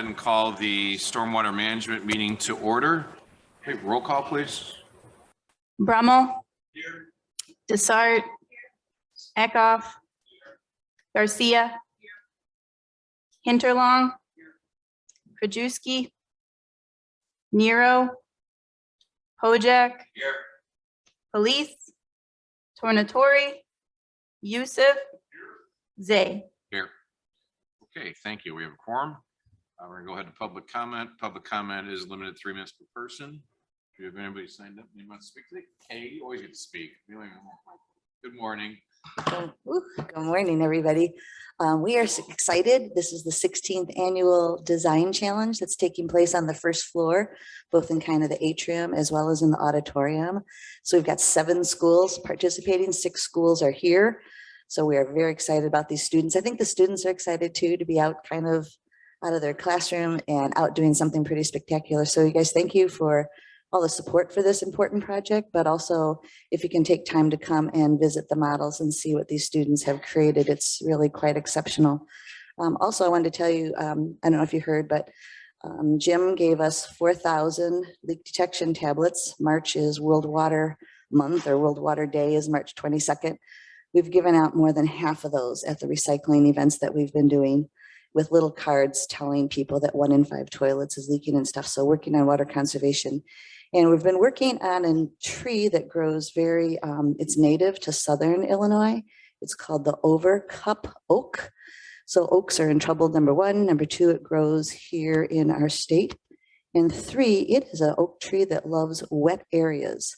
ahead and call the Stormwater Management meeting to order. Okay, roll call, please. Brummel. Here. Desart. Eckhoff. Garcia. Hinterlong. Krajewski. Nero. Pojek. Here. Police. Tornatori. Yusuf. Zay. Here. Okay, thank you. We have a quorum. We're gonna go ahead to public comment. Public comment is limited 3 minutes per person. Do you have anybody signed up? Anyone want to speak? Hey, you always get to speak. Good morning. Good morning, everybody. We are excited. This is the 16th annual design challenge that's taking place on the first floor, both in kind of the atrium as well as in the auditorium. So we've got 7 schools participating, 6 schools are here. So we are very excited about these students. I think the students are excited too, to be out kind of out of their classroom and out doing something pretty spectacular. So you guys, thank you for all the support for this important project, but also if you can take time to come and visit the models and see what these students have created, it's really quite exceptional. Also, I wanted to tell you, I don't know if you heard, but Jim gave us 4,000 leak detection tablets. March is World Water Month, or World Water Day is March 22nd. We've given out more than half of those at the recycling events that we've been doing, with little cards telling people that 1 in 5 toilets is leaking and stuff. So working on water conservation. And we've been working on a tree that grows very, it's native to Southern Illinois. It's called the overcup oak. So oaks are in trouble, number 1. Number 2, it grows here in our state. And 3, it is an oak tree that loves wet areas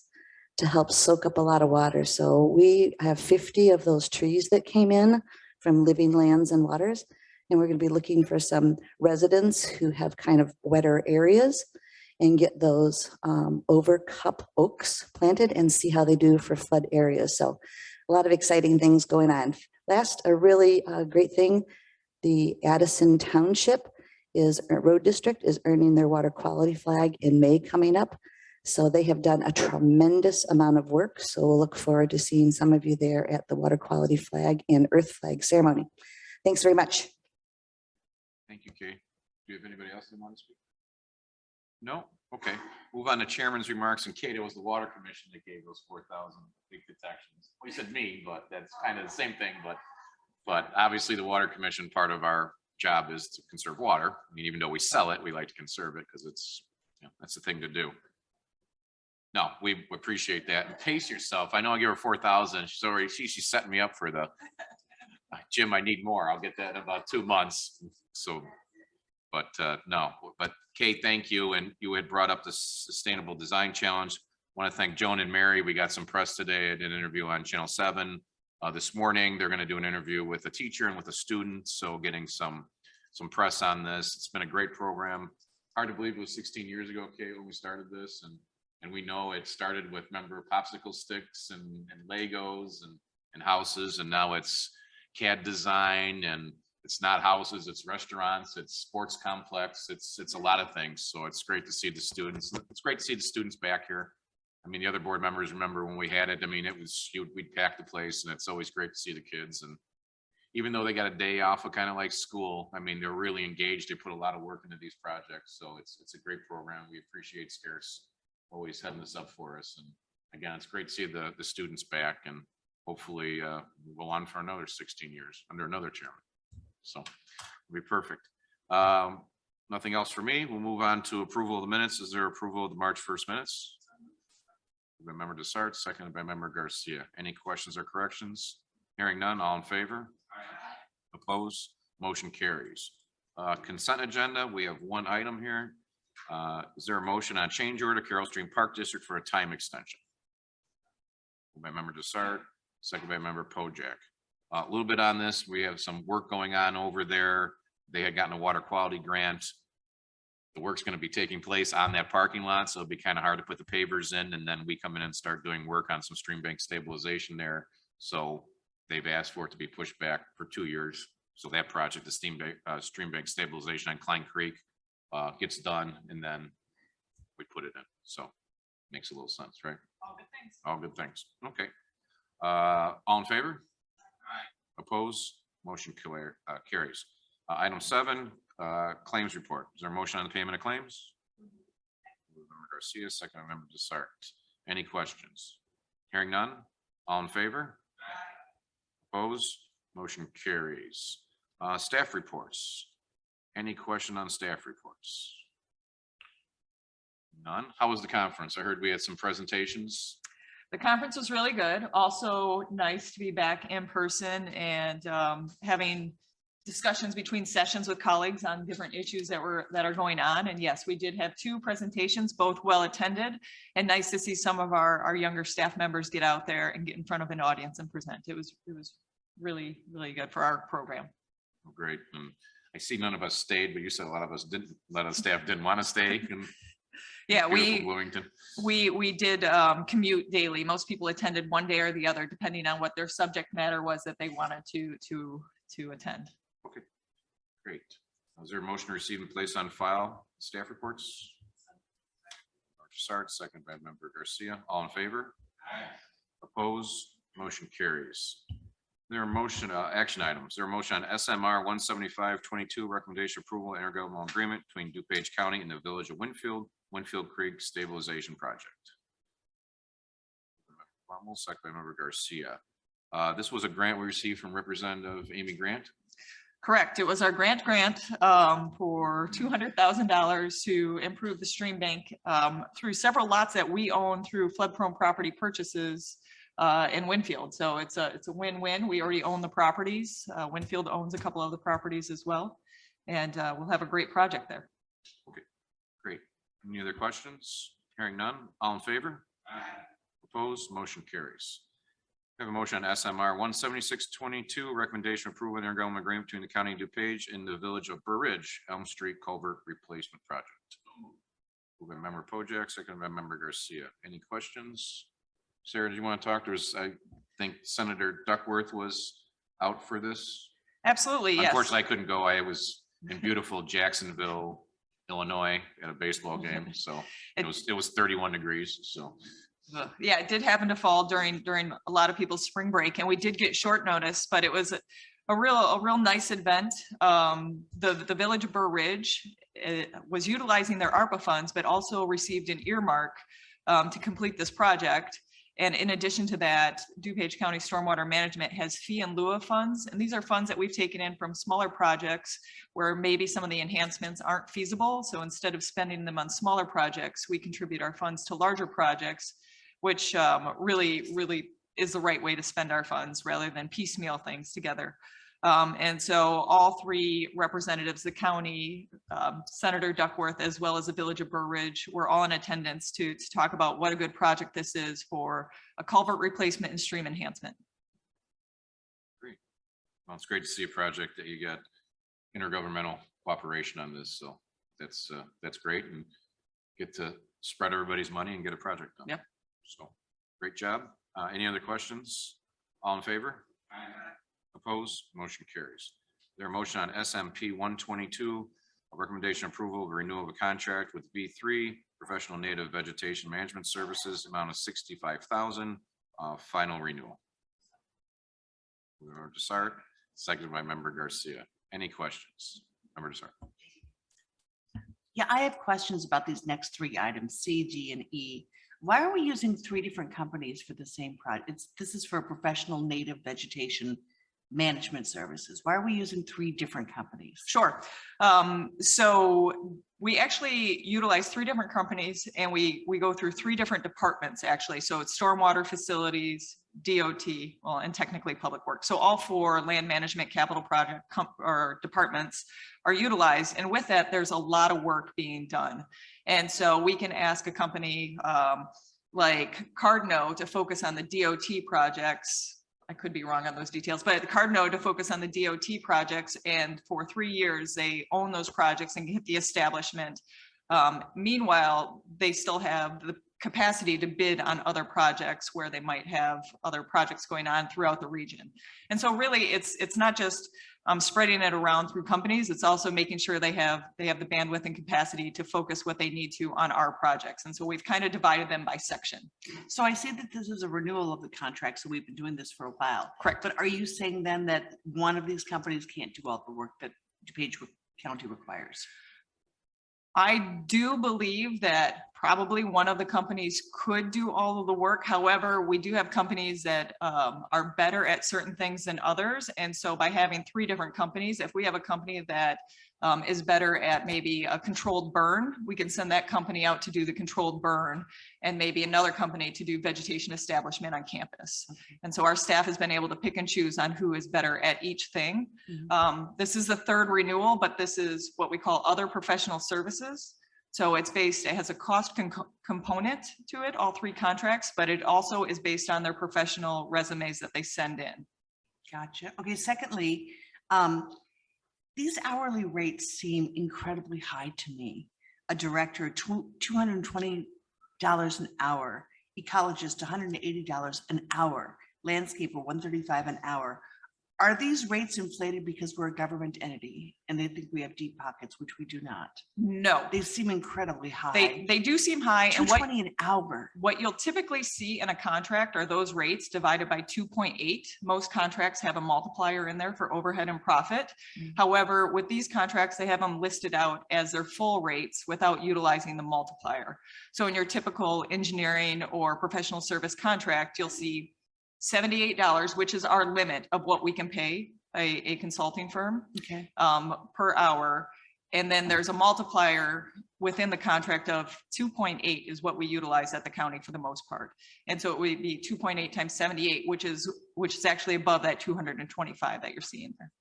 to help soak up a lot of water. So we have 50 of those trees that came in from Living Lands and Waters. And we're going to be looking for some residents who have kind of wetter areas and get those overcup oaks planted and see how they do for flood areas. So a lot of exciting things going on. Last, a really great thing, the Addison Township road district is earning their water quality flag in May coming up. So they have done a tremendous amount of work. So we'll look forward to seeing some of you there at the water quality flag and earth flag ceremony. Thanks very much. Thank you, Kay. Do you have anybody else that want to speak? No? Okay. Move on to chairman's remarks. And Kate, it was the Water Commission that gave those 4,000 leak detections. Well, you said me, but that's kind of the same thing. But obviously the Water Commission, part of our job is to conserve water. I mean, even though we sell it, we like to conserve it because it's, you know, that's the thing to do. No, we appreciate that. And pace yourself. I know I give her 4,000. She's already, she's setting me up for the Jim, I need more. I'll get that in about 2 months. So, but no, but Kate, thank you. And you had brought up the Sustainable Design Challenge. I want to thank Joan and Mary. We got some press today. I did an interview on Channel 7 this morning. They're going to do an interview with a teacher and with a student. So getting some press on this. It's been a great program. Hard to believe it was 16 years ago, Kate, when we started this. And we know it started with, remember, popsicle sticks and Legos and houses. And now it's CAD design, and it's not houses, it's restaurants, it's sports complex, it's a lot of things. So it's great to see the students. It's great to see the students back here. I mean, the other board members remember when we had it. I mean, it was, we'd pack the place, and it's always great to see the kids. And even though they got a day off of kind of like school, I mean, they're really engaged. They put a lot of work into these projects. So it's a great program. We appreciate Scarce always heading this up for us. And again, it's great to see the students back, and hopefully we'll go on for another 16 years under another chairman. So it'll be perfect. Nothing else for me. We'll move on to approval of the minutes. Is there approval of the March 1st minutes? By member Desart, seconded by member Garcia. Any questions or corrections? Hearing none, all in favor? Opposed? Motion carries. Consent agenda, we have 1 item here. Is there a motion on change order Carroll Stream Park District for a time extension? By member Desart, second by member Pojek. A little bit on this. We have some work going on over there. They had gotten a water quality grant. The work's going to be taking place on that parking lot, so it'll be kind of hard to put the pavers in, and then we come in and start doing work on some stream bank stabilization there. So they've asked for it to be pushed back for 2 years. So that project, the stream bank stabilization on Klein Creek, gets done, and then we put it in. So makes a little sense, right? All good things. All good things. Okay. All in favor? Opposed? Motion carries. Item 7, Claims report. Is there a motion on the payment of claims? Member Garcia, second by Member Desart. Any questions? Hearing none. All in favor? Opposed? Motion carries. Staff reports. Any question on staff reports? None. How was the conference? I heard we had some presentations. The conference was really good. Also nice to be back in person and having discussions between sessions with colleagues on different issues that are going on. And yes, we did have 2 presentations, both well attended, and nice to see some of our younger staff members get out there and get in front of an audience and present. It was really, really good for our program. Oh, great. And I see none of us stayed, but you said a lot of us didn't. A lot of staff didn't want to stay. Yeah, Bloomington. we did commute daily. Most people attended one day or the other, depending on what their subject matter was that they wanted to attend. Okay, great. Is there a motion to receive and place on file staff reports? Member Desart, second by Member Garcia. All in favor? Opposed? Motion carries. There are motion action items. There are motion on SMR 17522 recommendation approval intergovernmental agreement between DuPage County and the Village of Winfield Creek Stabilization Project. Second by Member Garcia. This was a grant we received from Representative Amy Grant. Correct. It was our grant for $200,000 to improve the stream bank through several lots that we own through flood-prone property purchases in Winfield. So it's a win-win. We already own the properties. Winfield owns a couple of the properties as well, and we'll have a great project there. Okay, great. Any other questions? Hearing none. All in favor? Opposed? Motion carries. We have a motion on SMR 17622 recommendation approval of intergovernmental agreement between the County of DuPage and the Village of Burr Ridge Elm Street Culvert Replacement Project. Moved by Member Pojek, second by Member Garcia. Any questions? Sarah, do you want to talk to us? I think Senator Duckworth was out for this. Absolutely, yes. Unfortunately, I couldn't go. I was in beautiful Jacksonville, Illinois at a baseball game. So it was 31 degrees. So yeah, it did happen to fall during a lot of people's spring break, and we did get short notice, but it was a real nice event. The Village of Burr Ridge was utilizing their ARPA funds, but also received an earmark to complete this project. And in addition to that, DuPage County Stormwater Management has fee in lieu of funds. And these are funds that we've taken in from smaller projects where maybe some of the enhancements aren't feasible. So instead of spending them on smaller projects, we contribute our funds to larger projects, which really is the right way to spend our funds rather than piecemeal things together. And so all 3 representatives, the county, Senator Duckworth, as well as the Village of Burr Ridge, were all in attendance to talk about what a good project this is for a culvert replacement and stream enhancement. great. Well, it's great to see a project that you got intergovernmental cooperation on this. So that's great, and get to spread everybody's money and get a project done. Yep. So great job. Any other questions? All in favor? Opposed? Motion carries. There a motion on SMP 122, a recommendation approval of renewal of a contract with V3 Professional Native Vegetation Management Services, amount of $65,000, final renewal. Member Desart, seconded by Member Garcia. Any questions? Member Desart. Yeah, I have questions about these next 3 items, C, G, and E. Why are we using 3 different companies for the same project? This is for professional native vegetation management services. Why are we using 3 different companies? Sure. So we actually utilize 3 different companies, and we go through 3 different departments actually. So it's stormwater facilities, DOT, well, and technically public works. So all 4 land management capital project or departments are utilized. And with that, there's a lot of work being done. And so we can ask a company like Cardno to focus on the DOT projects. I could be wrong on those details, but Cardno to focus on the DOT projects, and for 3 years they own those projects and get the establishment. Meanwhile, they still have the capacity to bid on other projects where they might have other projects going on throughout the region. And so really it's not just spreading it around through companies, it's also making sure they have the bandwidth and capacity to focus what they need to on our projects. And so we've kind of divided them by section. So I see that this is a renewal of the contract, so we've been doing this for a while. Correct. But are you saying then that one of these companies can't do all the work that DuPage county requires. I do believe that probably one of the companies could do all of the work. However, we do have companies that are better at certain things than others. And so by having 3 different companies, if we have a company that is better at maybe a controlled burn, we can send that company out to do the controlled burn, and maybe another company to do vegetation establishment on campus. And so our staff has been able to pick and choose on who is better at each thing. This is the 3rd renewal, but this is what we call other professional services. So it's based, it has a cost component to it, all 3 contracts, but it also is based on their professional resumes that they send in. Gotcha. Okay, secondly, these hourly rates seem incredibly high to me. A director, $220 an hour, ecologist, $180 an hour, landscaper, $135 an hour. Are these rates inflated because we're a government entity and they think we have deep pockets, which we do not? No, They seem incredibly high. they do seem high. And $220 an hour. what you'll typically see in a contract are those rates divided by 2.8. Most contracts have a multiplier in there for overhead and profit. However, with these contracts, they have them listed out as their full rates without utilizing the multiplier. So in your typical engineering or professional service contract, you'll see $78, which is our limit of what we can pay a consulting firm Okay. per hour. And then there's a multiplier within the contract of 2.8 is what we utilize at the county for the most part. And so it would be 2.8 times 78, which is actually above that 225 that you're seeing there.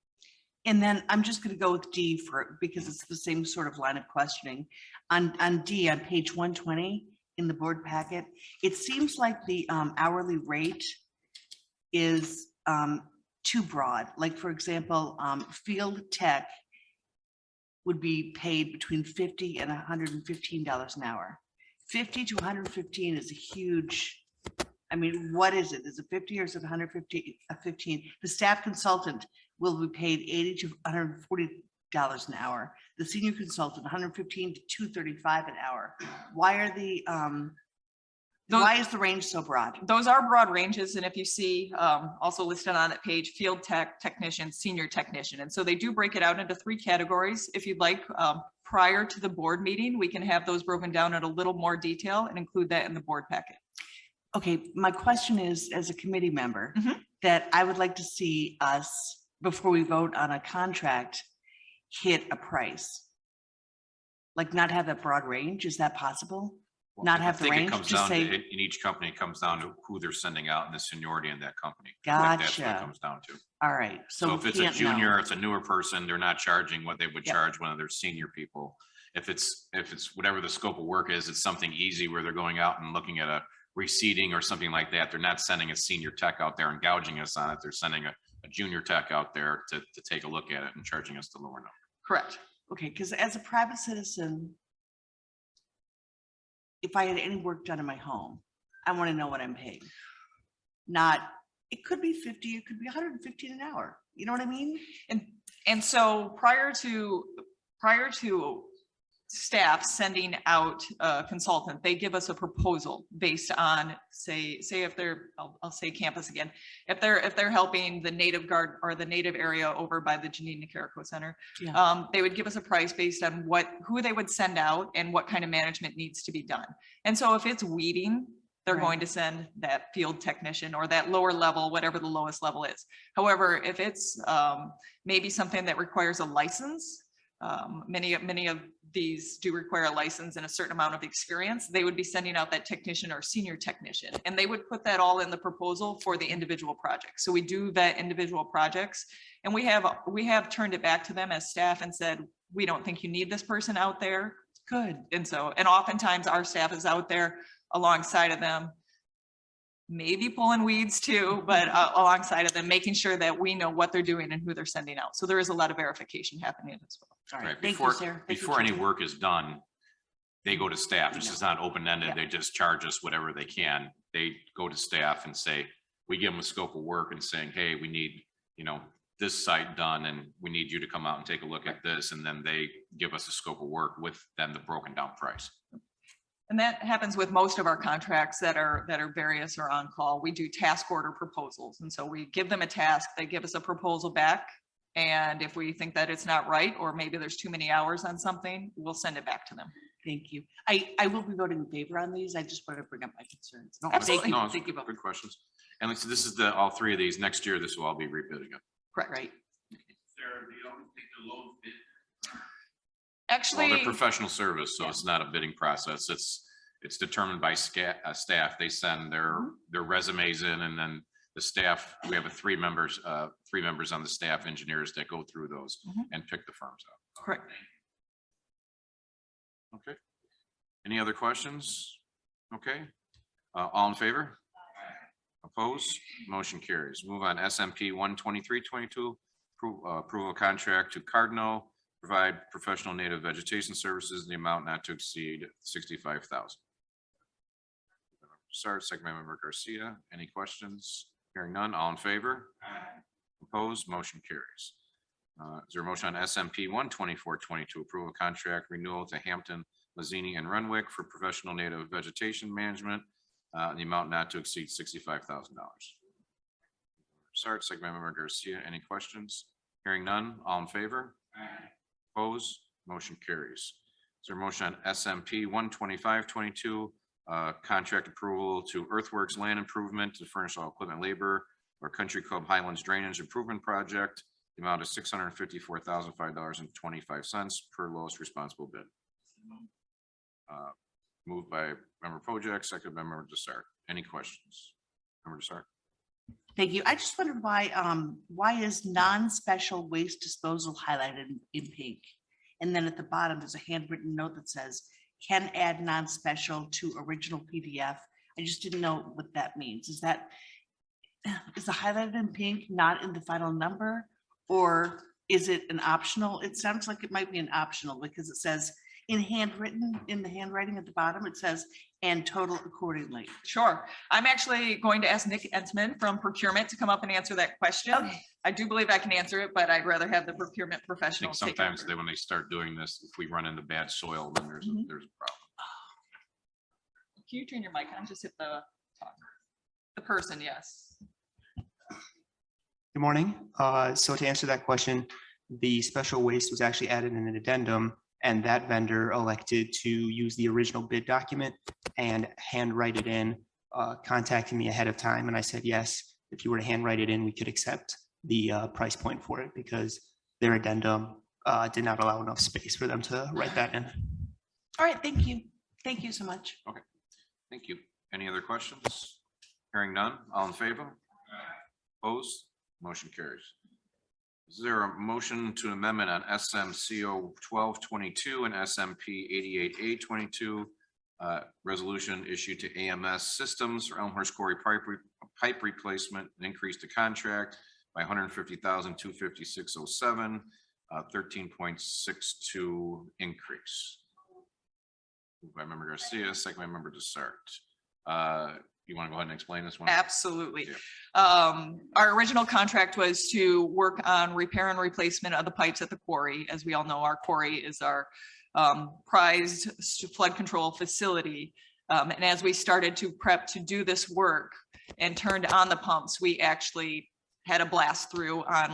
And then I'm just going to go with D because it's the same sort of line of questioning. On D, on page 120 in the board packet, it seems like the hourly rate is too broad. Like, for example, field tech would be paid between $50 and $115 an hour. 50 to 115 is a huge, I mean, what is it? Is it 50 or is it 150, 15? The staff consultant will be paid $80 to $140 an hour. The senior consultant, 115 to 235 an hour. Why are the, why is the range so broad? Those are broad ranges. And if you see also listed on that page, field tech, technician, senior technician. And so they do break it out into 3 categories. If you'd like, prior to the board meeting, we can have those broken down in a little more detail and include that in the board packet. Okay, my question is, as a committee member, that I would like to see us, before we vote on a contract, hit a price. Like not have that broad range, is that possible? Not have the range, just say. In each company, it comes down to who they're sending out and the seniority in that company. Like, that's what it Gotcha. comes down to. All right, So so if we it's a can't know. junior, it's a newer person, they're not charging what they would Yep. charge one of their senior people. If it's whatever the scope of work is, it's something easy where they're going out and looking at a reseeding or something like that. They're not sending a senior tech out there and gouging us on it. They're sending a junior tech out there to take a look at it and charging us the lower number. Correct. Okay, because as a private citizen, if I had any work done in my home, I want to know what I'm paying. Not, it could be 50, it could be 115 an hour. You know what I mean? And so prior to staff sending out a consultant, they give us a proposal based on, say if they're, I'll say campus again, if they're helping the native guard or the native area over by the Janine Nicaragua Center, Yeah. they would give us a price based on who they would send out and what kind of management needs to be done. And so if it's weeding, they're Right. going to send that field technician or that lower level, whatever the lowest level is. However, if it's maybe something that requires a license, many of these do require a license and a certain amount of experience, they would be sending out that technician or senior technician, and they would put that all in the proposal for the individual project. So we do vet individual projects, and we have turned it back to them as staff and said, we don't think you need this person out there. Good. And oftentimes our staff is out there alongside of them, maybe pulling weeds too, but alongside of them, making sure that we know what they're doing and who they're sending out. So there is a lot of verification happening as well. All right. Right, Thank before, you, Sarah. Thank you, before any Jessica. work is done, they go to staff. This know. is not open-ended. Yeah. They just charge us whatever they can. They go to staff and say, we give them a scope of work and saying, hey, we need, this site done and we need you to come out and take a look at this. And then they give us a scope of work with then the broken down price. And that happens with most of our contracts that are various or on call. We do task order proposals. And so we give them a task, they give us a proposal back, And if we think that it's not right, or maybe there's too many hours on something, we'll send it back to them. Thank you. I will be voting in favor on these. I just wanted to bring up my concerns. No, Absolutely. no, it's Thank you both. Good questions. And like, so this is all three of these. Next year, this will all be rebid again. Correct. Right. Well, Actually, they're professional service, so it's not a bidding process. It's determined by staff. They send their resumes in, and then the staff, we have three members on the staff, engineers, that go through those and pick the firms out. correct. Okay. Any other questions? Okay. All in favor? Opposed? Motion carries. Move on. SMP 12322, approval of contract to Cardinal, provide professional native vegetation services in the amount not to exceed 65,000. Start, second by member Garcia. Any questions? Hearing none. All in favor? Opposed? Motion carries. Is there a motion on SMP 12422, approval of contract renewal to Hampton, Mazzini and Renwick for professional native vegetation management in the amount not to exceed $65,000? Start, second by member Garcia. Any questions? Hearing none. All in favor? Opposed? Motion carries. Is there a motion on SMP 12522, contract approval to Earthworks Land Improvement to furnish all equipment, labor or Country Club Highlands Drainage Improvement Project, the amount of $654,005.25 per lowest responsible bid. Moved by member Pojek, second by member Desart. Any questions? Member Desart? Thank you. I just wondered why is non-special waste disposal highlighted in pink? And then at the bottom, there's a handwritten note that says, can add non-special to original PDF. I just didn't know what that means. Is the highlighted in pink not in the final number? Or is it an optional? It sounds like it might be an optional because it says in the handwriting at the bottom, it says, and total accordingly. Sure. I'm actually going to ask Nick Entsman from procurement to come up and answer that question. Okay. I do believe I can answer it, but I'd rather have the procurement I think professional take sometimes over. when they start doing this, if we run into bad soil, then there's a problem. Can you turn your mic on? Just hit the talk. The person, yes. Good morning. So to answer that question, the special waste was actually added in an addendum, and that vendor elected to use the original bid document and handwrite it in, contacting me ahead of time. And I said, yes, if you were to handwrite it in, we could accept the price point for it because their addendum did not allow enough space for them to write that in. All right, thank you. Thank you so much. Thank you. Any other questions? Hearing none. All in favor? Opposed? Motion carries. Is there a motion to amendment on SMCO 1222 and SMP 88A22 resolution issued to AMS Systems for Elmhurst Quarry pipe replacement and increase the contract by $150,256.07, 13.62 increase. Moved by member Garcia, second by member Desart. You want to go ahead and explain this one? Absolutely. Yeah. Our original contract was to work on repair and replacement of the pipes at the quarry. As we all know, our quarry is our prized flood control facility. And as we started to prep to do this work and turned on the pumps, we actually had a blast through on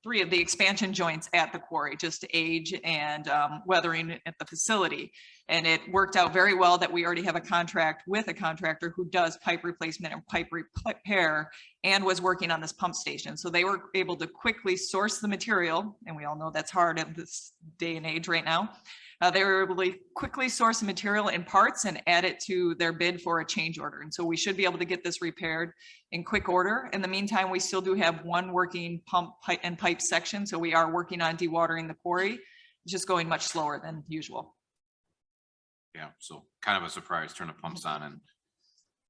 three of the expansion joints at the quarry, just age and weathering at the facility. And it worked out very well that we already have a contract with a contractor who does pipe replacement and pipe repair and was working on this pump station. So they were able to quickly source the material, and we all know that's hard in this day and age right now. They were able to quickly source the material in parts and add it to their bid for a change order. And so we should be able to get this repaired in quick order. In the meantime, we still do have one working pump and pipe section. So we are working on dewatering the quarry. It's just going much slower than usual. Yeah, so kind of a surprise, turn the pumps on and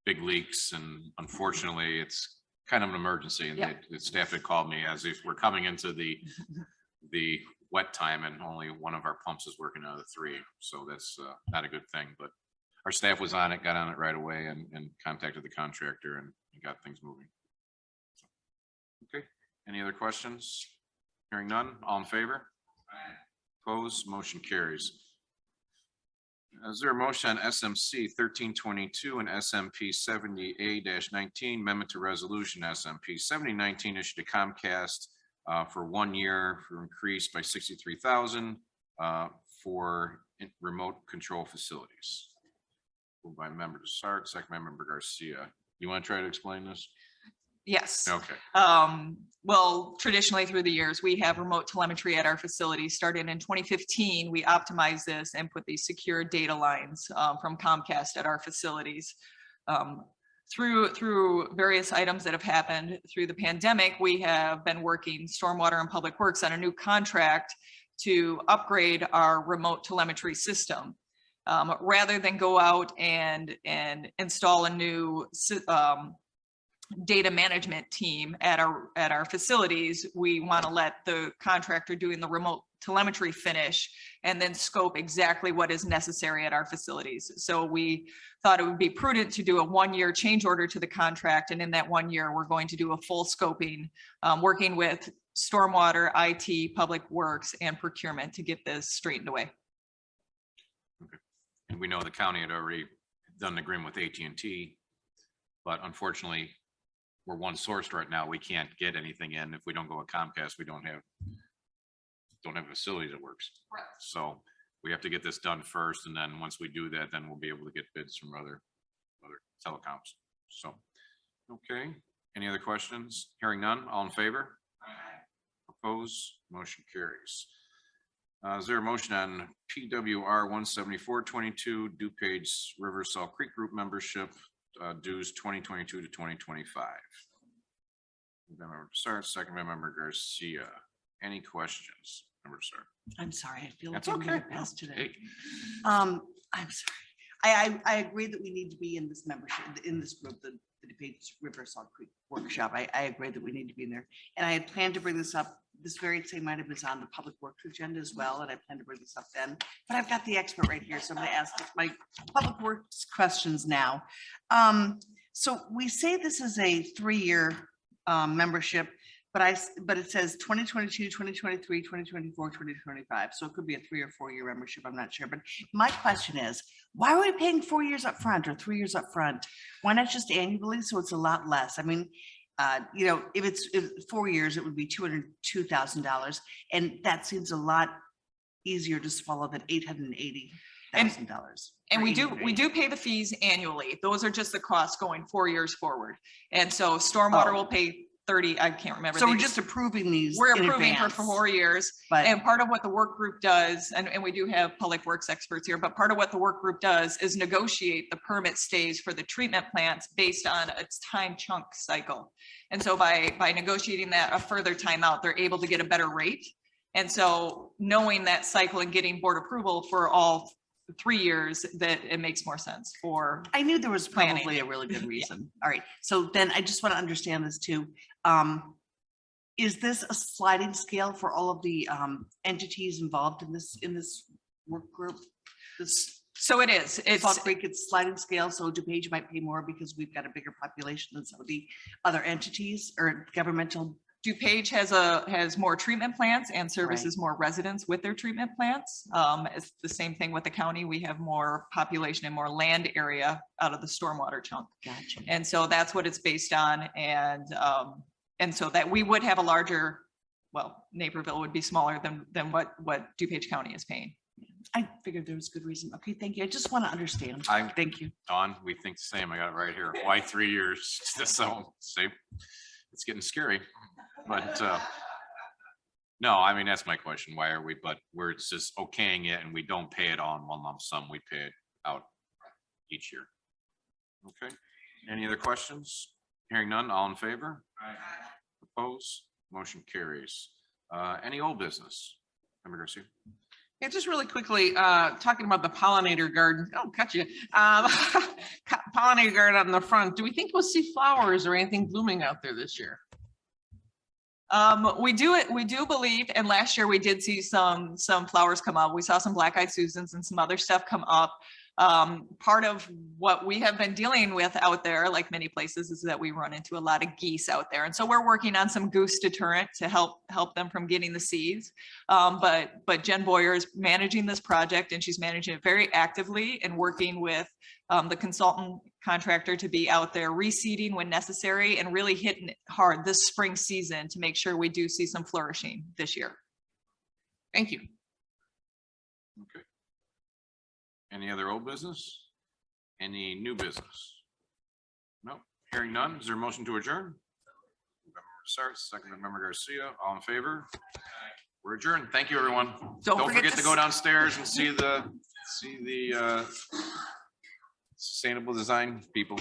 big leaks, and unfortunately, it's kind of an emergency. And Yeah. the staff had called me as if we're coming into the wet time, and only one of our pumps is working out of the three. So that's not a good thing, but our staff was on it, got on it right away, and contacted the contractor and got things moving. Okay, any other questions? Hearing none, all in favor? Opposed, motion carries. Is there a motion on SMC 1322 and SMP 70A-19 amendment to resolution SMP 7019 issued to Comcast for 1 year for increase by 63,000 for remote control facilities. Moved by member Sark, second by member Garcia. You want to try to explain this? Yes. Okay. Well, traditionally through the years, we have remote telemetry at our facilities. Started in 2015, we optimized this and put these secure data lines from Comcast at our facilities. Through various items that have happened through the pandemic, we have been working Stormwater and Public Works on a new contract to upgrade our remote telemetry system. Rather than go out and install a new data management team at our facilities, we want to let the contractor doing the remote telemetry finish and then scope exactly what is necessary at our facilities. So we thought it would be prudent to do a 1-year change order to the contract. And in that 1 year, we're going to do a full scoping, working with Stormwater, IT, Public Works, and procurement to get this straightened away. Okay. And we know the county had already done an agreement with AT&T, but unfortunately, we're one sourced right now. We can't get anything in. If we don't go with Comcast, we don't have a facility that works. Right. So we have to get this done first. And then once we do that, then we'll be able to get bids from other telecoms. So, okay. Any other questions? Hearing none, all in favor? Opposed, motion carries. Is there a motion on PWR 17422 DuPage River Salt Creek Group membership dues 2022 to 2025? Member Sark, second by member Garcia. Any questions? Member Sark. I'm sorry, I feel like That's I'm gonna okay. pass today. Hey, I'm sorry. I agree that we need to be in this membership, in this group, the DuPage River Salt Creek Workshop. I agree that we need to be in there. And I had planned to bring this up, this very same item is on the Public Works agenda as well, and I plan to bring this up then. But I've got the expert right here, so I'm gonna ask my Public Works questions now. So we say this is a 3-year membership, but it says 2022, 2023, 2024, 2025. So it could be a 3 or 4 year membership. I'm not sure. But my question is, why are we paying 4 years up front or 3 years up front? Why not just annually? So it's a lot less. I mean, you know, if 4 years, it would be $202,000. And that seems a lot easier to swallow than $880,000. And we do pay the fees annually. Those are just the costs going 4 years forward. And so Stormwater will pay 30, I can't remember. So we're just approving these. We're in approving for advance. 4 years. But And part of what the work group does, and we do have Public Works experts here, but part of what the work group does is negotiate the permit stays for the treatment plants based on its time chunk cycle. And so by negotiating that a further time out, they're able to get a better rate. And so knowing that cycle and getting board approval for all 3 years, that it makes more sense for. I knew there was Planning. probably a really good reason. All right. So then I just want to understand this too. Is this a sliding scale for all of the entities involved in this work group? This So it is. Salt Creek, it's sliding scale. So DuPage might pay more because we've got a bigger population than some of the other entities or governmental. DuPage has more treatment plants and services more residents with their treatment plants. It's the same thing with the county. We have more population and more land area out of the stormwater chunk. Gotcha. And so that's what it's based on. And so that we would have a larger, well, Naperville would be smaller than what DuPage County is paying. I figured there was good reason. Okay, thank you. I just want to understand. I'm- Thank you. Don, we think the same. I got it right here. Why 3 years? So, see, it's getting scary. But no, I mean, that's my question. Why are we, but where it's just okaying it and we don't pay it all in one lump sum, we pay it out each year. Okay, any other questions? Hearing none, all in favor? Opposed, motion carries. Any old business? Member Garcia? Yeah, just really quickly, talking about the pollinator garden. Oh, cut you. Pollinator garden out in the front. Do we think we'll see flowers or anything blooming out there this year? We do believe, and last year we did see some flowers come up. We saw some black-eyed Susans and some other stuff come up. Part of what we have been dealing with out there, like many places, is that we run into a lot of geese out there. And so we're working on some goose deterrent to help them from getting the seeds. But Jen Boyer is managing this project, and she's managing it very actively and working with the consultant contractor to be out there reseeding when necessary and really hitting it hard this spring season to make sure we do see some flourishing this year. Thank you. Okay. Any other old business? Any new business? No, hearing none. Is there a motion to adjourn? Member Sartz, second by Member Garcia, all in favor? We're adjourned. Thank you, everyone. Don't forget to go downstairs and see the sustainable design people.